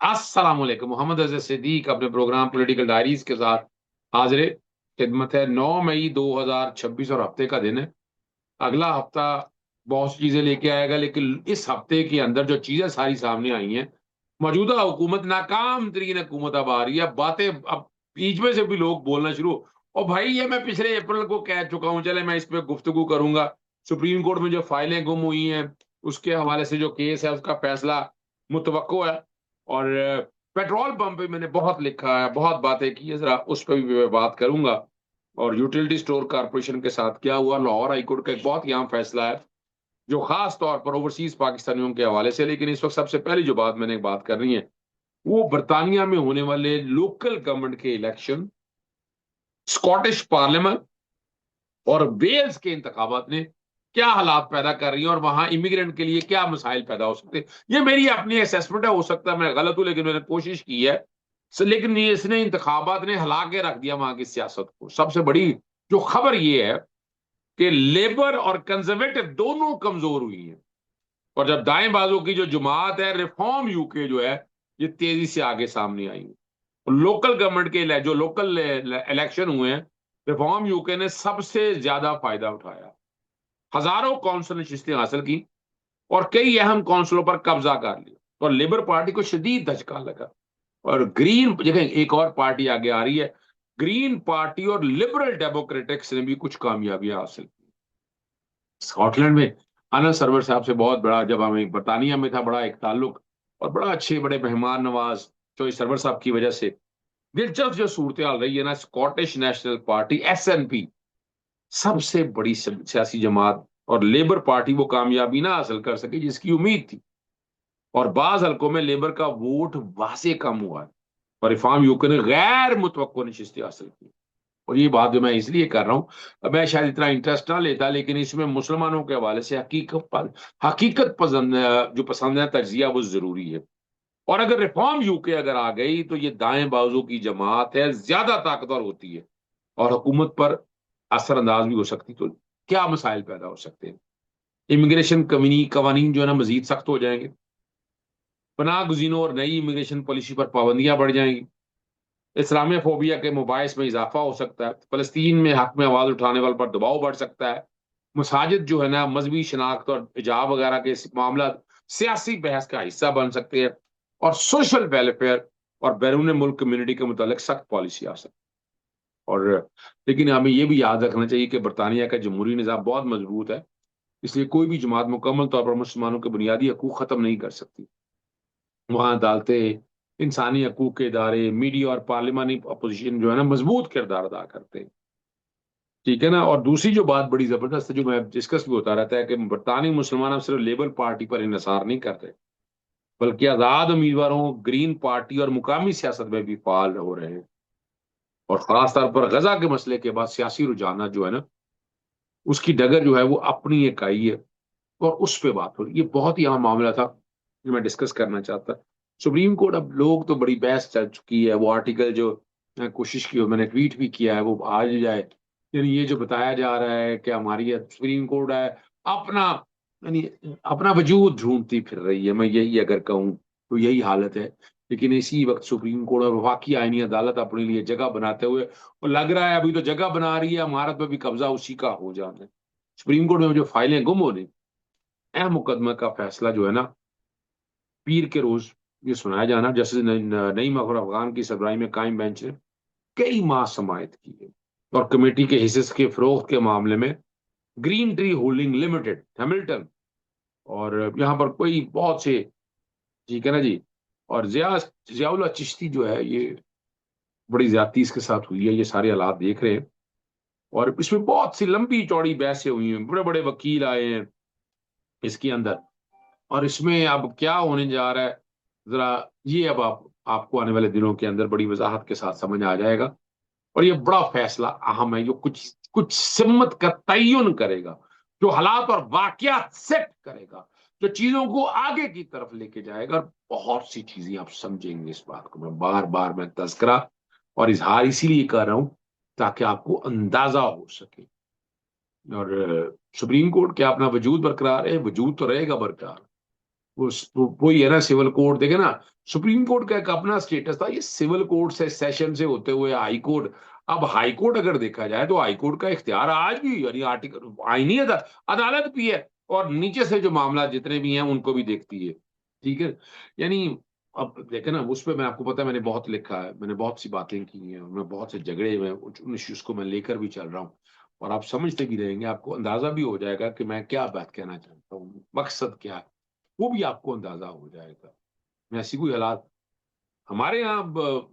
अस्सलाम वालेकुम। मोहम्मद अज़हर सिद्दीक अपने प्रोग्राम पॉलिटिकल डायरीज के साथ हाजिर खिदमत है। 9 मई 2026 और हफ्ते का दिन है। अगला हफ्ता बहुत सी चीजें लेके आएगा, लेकिन इस हफ्ते के अंदर जो चीजें सारी सामने आई हैं, मौजूदा हुकूमत नाकाम तरीन हुकूमत अब आ रही है। बातें अब बीच में से भी लोग बोलना शुरू। और भाई ये मैं पिछले अप्रैल को कह चुका हूं, चले मैं इस पे गुफ्तगू करूंगा। सुप्रीम कोर्ट में जो फाइलें गुम हुई हैं उसके हवाले से जो केस है उसका फैसला मुतवक्को है। और पेट्रोल पंप पे मैंने बहुत लिखा है, बहुत बातें की है, जरा उस पर भी मैं बात करूंगा। और यूटिलिटी स्टोर कॉर्पोरेशन के साथ क्या हुआ, लाहौर हाईकोर्ट का एक बहुत ही अहम फैसला है जो खास तौर पर ओवरसीज पाकिस्तानियों के हवाले से। लेकिन इस वक्त सबसे पहली जो बात मैंने बात करनी है वो बरतानिया में होने वाले लोकल गवर्नमेंट के इलेक्शन, स्कॉटिश पार्लियामेंट और वेल्स के इंतखाबात ने क्या हालात पैदा कर रही है और वहां इमिग्रेंट के लिए क्या मसाइल पैदा हो सकते हैं। ये मेरी अपनी असेसमेंट है, हो सकता है मैं गलत हूं, लेकिन मैंने कोशिश की है। लेकिन ये इसने इंतखाबात ने हिला के रख दिया वहां की सियासत को। सबसे बड़ी जो खबर ये है कि लेबर और कंजर्वेटिव दोनों कमजोर हुई है। और जब दाएं बाजू की जो जमात है रिफॉर्म यूके जो है, ये तेजी से आगे सामने आई है। लोकल गवर्नमेंट के जो लोकल इलेक्शन हुए हैं, रिफॉर्म यूके ने सबसे ज्यादा फायदा उठाया। हजारों कौंसिल नशिस्तें हासिल की और कई अहम कौंसिलों पर कब्जा कर लिया। और लेबर पार्टी को शदीद धचका लगा। और ग्रीन जगह एक और पार्टी आगे आ रही है, ग्रीन पार्टी और लिबरल डेमोक्रेटिक्स ने भी कुछ कामयाबियां हासिल की। स्कॉटलैंड में आनंद सरवर साहब से बहुत बड़ा, जब हमें बरतानिया में था, बड़ा एक ताल्लुक और बड़ा अच्छे बड़े मेहमान नवाज चोई सरवर साहब की वजह से दिलचस्प जो सूरत हाल रही है ना, स्कॉटिश नेशनल पार्टी SNP सबसे बड़ी सियासी जमात और लेबर पार्टी वो कामयाबी ना हासिल कर सकी जिसकी उम्मीद थी। और बाज हलकों में लेबर का वोट वासे कम हुआ है और रिफॉर्म यूके ने गैर मुतवक्को नशिस्तें हासिल की। और ये बात जो मैं इसलिए कर रहा हूं, मैं शायद इतना इंटरेस्ट ना लेता, लेकिन इसमें मुसलमानों के हवाले से हकीकत पसंद जो पसंद है तजिया वो जरूरी है। और अगर रिफॉर्म यूके अगर आ गई तो ये दाएं बाजू की जमात है, ज्यादा ताकतवर होती है और हुकूमत पर असरअंदाज भी हो सकती। तो क्या मसाइल पैदा हो सकते हैं। इमिग्रेशन कवानीन जो है ना मजीद सख्त हो जाएंगे, पनाह गुजीनों और नई इमिग्रेशन पॉलिसी पर पाबंदियां बढ़ जाएंगी, इस्लामिया फोबिया के मुबाइस में इजाफा हो सकता है, फलस्तीन में हक में आवाज उठाने वालों पर दबाव बढ़ सकता है, मसाजिद जो है ना मजहबी शनाख्त और हिजाब वगैरह के मामला सियासी बहस का हिस्सा बन सकते हैं, और सोशल वेलफेयर और बैरून मुल्क कम्युनिटी के मुतालिक सख्त पॉलिसी आ सकती है। और लेकिन हमें यह भी याद रखना चाहिए कि बरतानिया का जमहूरी निज़ाम बहुत मजबूत है, इसलिए कोई भी जमात मुकम्मल तौर पर मुसलमानों के बुनियादी हकूक खत्म नहीं कर सकती। वहां अदालतें, इंसानी हकूक के इदारे, मीडिया और पार्लिमानी अपोजिशन जो है ना मजबूत किरदार अदा करते हैं। ठीक है ना। और दूसरी जो बात बड़ी जबरदस्त है जो मैं डिस्कस भी होता रहता है कि बरतानी मुसलमान अब सिर्फ लेबर पार्टी पर इंहिसार नहीं कर रहे, बल्कि आजाद उम्मीदवारों, ग्रीन पार्टी और मुकामी सियासत में भी फाल हो रहे हैं। और खासतौर पर गजा के मसले के बाद सियासी रुझाना जो है ना, उसकी डगर जो है वो अपनी एक आई है और उस पर बात हो रही है। ये बहुत ही अहम मामला था जो मैं डिस्कस करना चाहता। सुप्रीम कोर्ट, अब लोग तो बड़ी बहस चल चुकी है, वो आर्टिकल जो कोशिश की हो, मैंने ट्वीट भी किया है, वो आ जाए। यानी ये जो बताया जा रहा है कि हमारी सुप्रीम कोर्ट है अपना, यानी अपना वजूद ढूंढती फिर रही है, मैं यही अगर कहूँ तो यही हालत है। लेकिन इसी वक्त सुप्रीम कोर्ट और वफाकी आईनी अदालत अपने लिए जगह बनाते हुए, और लग रहा है अभी तो जगह बना रही है, इमारत पर भी कब्जा उसी का हो जाना है। सुप्रीम कोर्ट में जो फाइलें गुम हो रही, अहम मुकदमा का फैसला जो है ना पीर के रोज ये सुनाया जाना, जस्टिस नईम अकबर अफगान की सरबराही में कायम बेंच ने कई माह समाअत की है। और कमेटी के हिस्से के फरोख्त के मामले में green tree holding limited Hamilton, और यहाँ पर कोई बहुत से, ठीक है ना जी, और जियाउल्लाह चिश्ती जो है, ये बड़ी ज्यादती इसके साथ हुई है, ये सारे हालात देख रहे हैं। और इसमें बहुत सी लंबी चौड़ी बहसें हुई हैं, बड़े बड़े वकील आए हैं इसके अंदर। और इसमें अब क्या होने जा रहा है, जरा ये अब आपको आने वाले दिनों के अंदर बड़ी वजाहत के साथ समझ आ जाएगा। और ये बड़ा फैसला अहम है जो कुछ कुछ सिम्मत का तयन करेगा, जो हालात और वाकयात सेट करेगा, जो चीजों को आगे की तरफ लेके जाएगा। और बहुत सी चीजें आप समझेंगे इस बात को, मैं बार बार मैं तस्करा और इजहार इसीलिए कर रहा हूं ताकि आपको अंदाजा हो सके। और सुप्रीम कोर्ट क्या अपना वजूद बरकरार है, वजूद तो रहेगा बरकरार। वही है ना, सिविल कोर्ट देखे ना, सुप्रीम कोर्ट का एक अपना स्टेटस था, ये सिविल कोर्ट से सेशन से होते हुए हाई कोर्ट। अब हाई कोर्ट अगर देखा जाए तो हाई कोर्ट का इख्तियार आज भी यानी आर्टिकल आईनी अदालत भी है, और नीचे से जो मामला जितने भी हैं उनको भी देखती है। ठीक है, यानी अब देखे ना, उस पर मैं आपको पता है मैंने बहुत लिखा है, मैंने बहुत सी बातें की हैं, मैं बहुत से झगड़े में उन इश्यूज को मैं लेकर भी चल रहा हूँ, और आप समझते भी रहेंगे, आपको अंदाजा भी हो जाएगा कि मैं क्या बात कहना चाहता हूँ, मकसद क्या है, वो भी आपको अंदाजा हो जाएगा। ऐसी कोई हालात हमारे यहाँ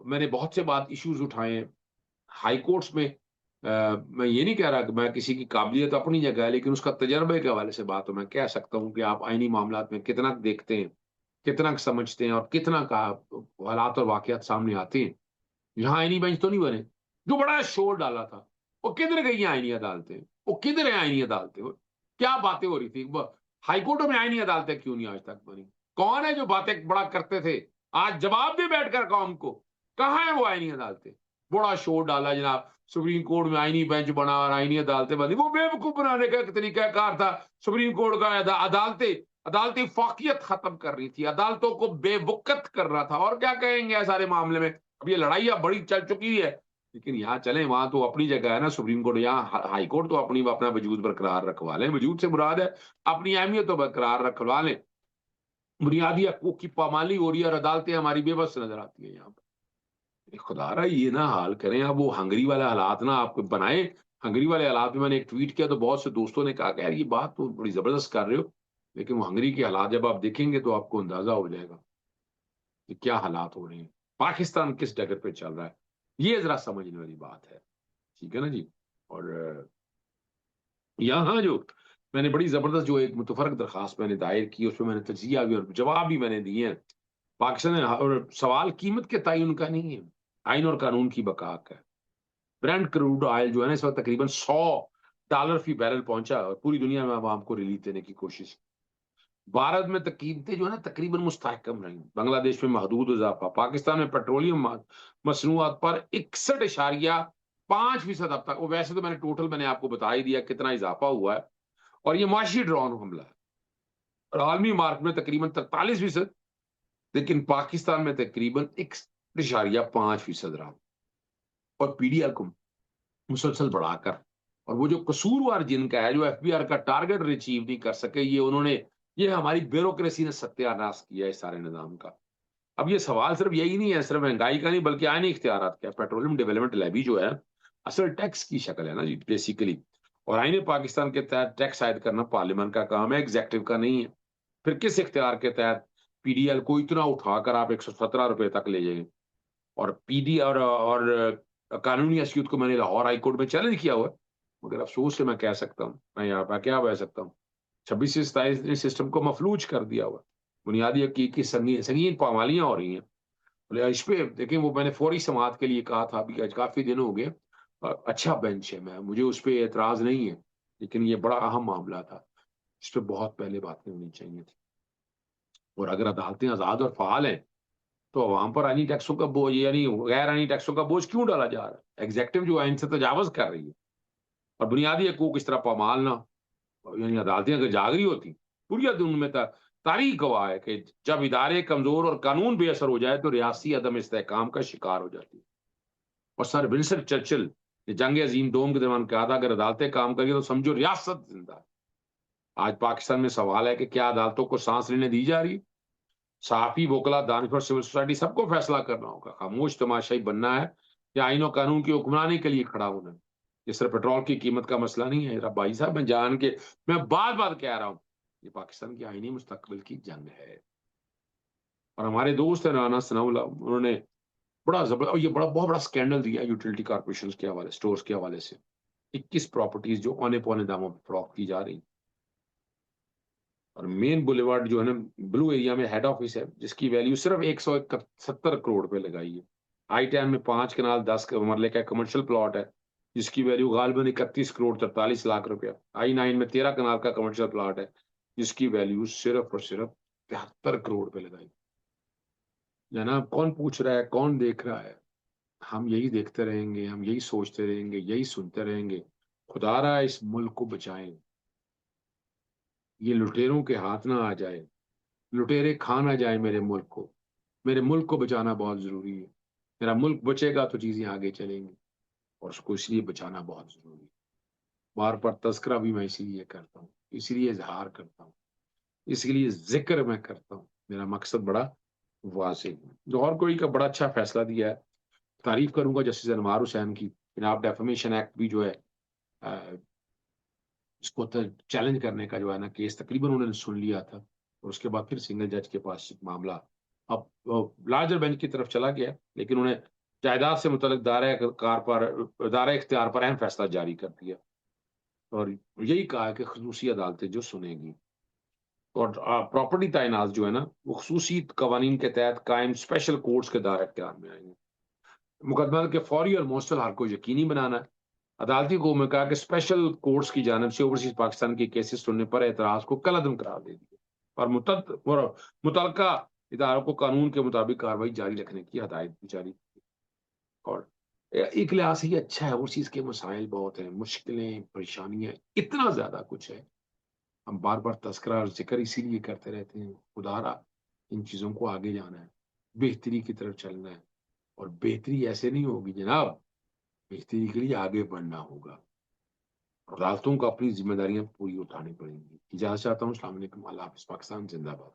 मैंने बहुत से बात इश्यूज उठाए हैं हाई कोर्ट्स में। मैं ये नहीं कह रहा कि मैं किसी की काबिलियत अपनी जगह है, लेकिन उसका तजर्बे के हवाले से बात हो, मैं कह सकता हूँ कि आप आईनी मामलात में कितना देखते हैं, कितना समझते हैं, और कितना का हालात और वाकयात सामने आते हैं। यहाँ आईनी बेंच तो नहीं बने, जो बड़ा शोर डाला था, वो किधर गई हैं आईनी अदालतें, वो किधर है आईनी अदालतें, क्या बातें हो रही थी, हाई कोर्टों में आईनी अदालतें क्यों नहीं आज तक बनी? कौन है जो बातें बड़ा करते थे, आज जवाब दे बैठकर कौम को, कहाँ है वो आईनी अदालतें? बड़ा शोर डाला जनाब, सुप्रीम कोर्ट में आईनी बेंच बना और आईनी अदालतें बनी, वो बेवकूफ बनाने का एक तरीकाकार था सुप्रीम कोर्ट का। अदालतें अदालती फाकियत खत्म कर रही थी, अदालतों को बेवकत कर रहा था, और क्या कहेंगे सारे मामले में। अब ये लड़ाई अब बड़ी चल चुकी है, लेकिन यहाँ चले वहां तो अपनी जगह है ना सुप्रीम कोर्ट, यहाँ हाई कोर्ट तो अपनी अपना वजूद बरकरार रखवा लें, वजूद से मुराद है अपनी अहमियत तो बरकरार रखवा लें। बुनियादी हकूक की पामाली हो रही है और अदालतें हमारी बेबस नजर आती है यहाँ पर। खुदा रहा ये ना हाल करें, अब वो हंगरी वाले हालात ना आपको बनाए। हंगरी वाले हालात में मैंने एक ट्वीट किया तो बहुत से दोस्तों ने कहा कि यार ये बात तो बड़ी जबरदस्त कर रहे हो, लेकिन वो हंगरी के हालात जब आप देखेंगे तो आपको अंदाजा हो जाएगा कि क्या हालात हो रहे हैं, पाकिस्तान किस डगर पे चल रहा है, ये जरा समझने वाली बात है। ठीक है ना जी। और यहाँ जो मैंने बड़ी जबरदस्त जो एक मुतफरक दरखास्त मैंने दायर की, उसमें मैंने तजिया भी और जवाब भी मैंने दिए हैं। पाकिस्तान ने, और सवाल कीमत के तयन का नहीं है, आइन और कानून की बका का है। ब्रेंट क्रूड ऑयल जो है ना इस वक्त तकरीबन $100 फी बैरल पहुंचा, और पूरी दुनिया में आवाम को रिलीफ देने की कोशिश। भारत में कीमतें जो है ना तकरीबन मुस्तहकम रही, बांग्लादेश में महदूद इजाफा, पाकिस्तान में पेट्रोलियम मसनूआत पर 61.5% अब तक, वो वैसे तो मैंने आपको बता ही दिया कितना इजाफा हुआ है, और ये माशी ड्रोन हमला है। और आलमी मार्केट में तकरीबन 43%, लेकिन पाकिस्तान में तकरीबन 1.5% रहा, और पीडीआर को मुसलसल बढ़ाकर, और वो जो कसूरवार जिनका है, जो एफबीआर का टारगेट अचीव नहीं कर सके, ये उन्होंने, ये हमारी ब्यूरोक्रेसी ने सत्यानाश किया है इस सारे निजाम का। अब ये सवाल सिर्फ यही नहीं है, सिर्फ महंगाई का नहीं, बल्कि आईनी इख्तियारात का। पेट्रोलियम डेवलपमेंट लेवी जो है असल टैक्स की शक्ल है ना जी बेसिकली, और आईने पाकिस्तान के तहत टैक्स आयद करना पार्लियामेंट का काम है, एग्जेक्टिव का नहीं है। फिर किस इख्तियार के तहत पीडीएल को इतना उठाकर आप 117 रुपए तक ले जाएंगे? और पीडी और कानूनी हैसियत को मैंने लाहौर हाई कोर्ट में चैलेंज किया हुआ है, मगर अफसोस से मैं कह सकता हूँ, मैं यहाँ पर क्या कह सकता हूँ, 26 से 27 ने सिस्टम को मफलूज कर दिया हुआ है। बुनियादी हकीकी संगीन संगीन पामालियां हो रही हैं। बोले इस पे देखें, वो मैंने फौरी समाअत के लिए कहा था, अभी आज काफी दिन हो गए। अच्छा बेंच है, मैं मुझे उस पर एतराज नहीं है, लेकिन ये बड़ा अहम मामला था, इस पर बहुत पहले बातें होनी चाहिए थी। और अगर अदालतें आजाद और फाल हैं तो अवाम पर आईनी टैक्सों का बोझ, यानी गैर आईनी टैक्सों का बोझ क्यों डाला जा रहा है? एग्जेक्टिव जो आइन से तजावज कर रही है, और बुनियादी हकूक इस तरह पामाल ना, यानी अदालतें अगर जाग रही होती, पूरी दुनिया में तारीख गवाह है कि जब इदारे कमजोर और कानून बेअसर हो जाए तो रियासी अदम इस्तेहकाम का शिकार हो जाती है। और सर विंस्टन चर्चिल ने जंग अजीम दोम के दौरान कहा था, अगर अदालतें काम करेंगी तो समझो रियासत जिंदा है। आज पाकिस्तान में सवाल है कि क्या अदालतों को सांस लेने दी जा रही? सहाफी, वोकला, दानश्वर, सिविल सोसाइटी, सबको फैसला करना होगा, खामोश तमाशाई बनना है या आइन और कानून की हुक्मरानी के लिए खड़ा होना है। ये सिर्फ पेट्रोल की कीमत का मसला नहीं है मेरा भाई साहब, मैं जान के, मैं बार बार कह रहा हूँ, ये पाकिस्तान की आईनी मुस्तकबिल की जंग है। और हमारे दोस्त है राना सनाउल्लाह, उन्होंने बड़ा जबर, और ये बड़ा बहुत बड़ा स्कैंडल दिया यूटिलिटी कॉर्पोरेशन के हवाले, स्टोर्स के हवाले से। 21 प्रॉपर्टीज जो औने पौने दामों पर फरोख्त की जा रही, और मेन बुलेवार्ड जो है ना ब्लू एरिया में हेड ऑफिस है, जिसकी वैल्यू सिर्फ 170 करोड़ रुपए लगाई है। आई टैन में 5 कनाल 10 मरले का कमर्शियल प्लॉट है, जिसकी वैल्यू गालबन 31 करोड़ 43 लाख रुपया। I9 में 13 कनाल का कमर्शियल प्लॉट है, जिसकी वैल्यू सिर्फ और सिर्फ 73 करोड़ रुपए लगाई। जनाब कौन पूछ रहा है, कौन देख रहा है? हम यही देखते रहेंगे, हम यही सोचते रहेंगे, यही सुनते रहेंगे। खुदा रहा इस मुल्क को बचाएं, ये लुटेरों के हाथ ना आ जाए। लुटेरे खा ना जाए मेरे मुल्क को, मेरे मुल्क को बचाना बहुत ज़रूरी है। मेरा मुल्क बचेगा तो चीज़ें आगे चलेंगी और उसको इसलिए बचाना बहुत ज़रूरी है। बार-बार तज़किरा भी मैं इसीलिए करता हूँ, इसीलिए इज़हार करता हूँ, इसलिए ज़िक्र मैं करता हूँ। मेरा मकसद बड़ा वाज़ेह है। लाहौर कोर्ट का बड़ा अच्छा फैसला दिया है। तारीफ़ करूँगा जस्टिस अनवार हुसैन की। जनाब डेफेमेशन एक्ट भी जो है अ, इसको त चैलेंज करने का जो है ना केस तकरीबन उन्होंने सुन लिया था और उसके बाद फिर सिंगल जज के पास मामला अब लार्जर बेंच की तरफ चला गया, लेकिन उन्हें जायदाद से मुतल्लिक दायरा इख्तियार पर अहम फैसला जारी कर दिया और यही कहा कि खसूसी अदालतें जो सुनेंगी और प्रॉपर्टी तैनात जो है ना, वो खसूसी कवानीन के तहत कायम स्पेशल कोर्ट्स के दायरे इख्तियार में आएँगे। मुकदमा के फौरी और मौसूल हल को यकीनी बनाना है। अदालती हुकूक में कहा कि स्पेशल कोर्ट्स की जानिब से ओवरसीज़ पाकिस्तान के केसेस सुनने पर एतराज़ को कलअदम करार दे दिया और मुतल्लका इदारों को कानून के मुताबिक कार्रवाई जारी रखने की हदायत भी जारी की और एक लिहाज से ये अच्छा है, ओवरसीज़ के मसाइल बहुत हैं, मुश्किलें, परेशानियाँ, इतना ज़्यादा कुछ है। हम बार-बार तज़किरा और ज़िक्र इसीलिए करते रहते हैं, खुदारा इन चीज़ों को आगे जाना है, बेहतरी की तरफ चलना है और बेहतरी ऐसे नहीं होगी जनाब, बेहतरी के लिए आगे बढ़ना होगा। अदालतों को अपनी ज़िम्मेदारियाँ पूरी उठानी पड़ेंगी। इजाज़त चाहता हूँ, अस्सलाम वालेकुम, अल्लाह हाफ़िज़, पाकिस्तान ज़िंदाबाद।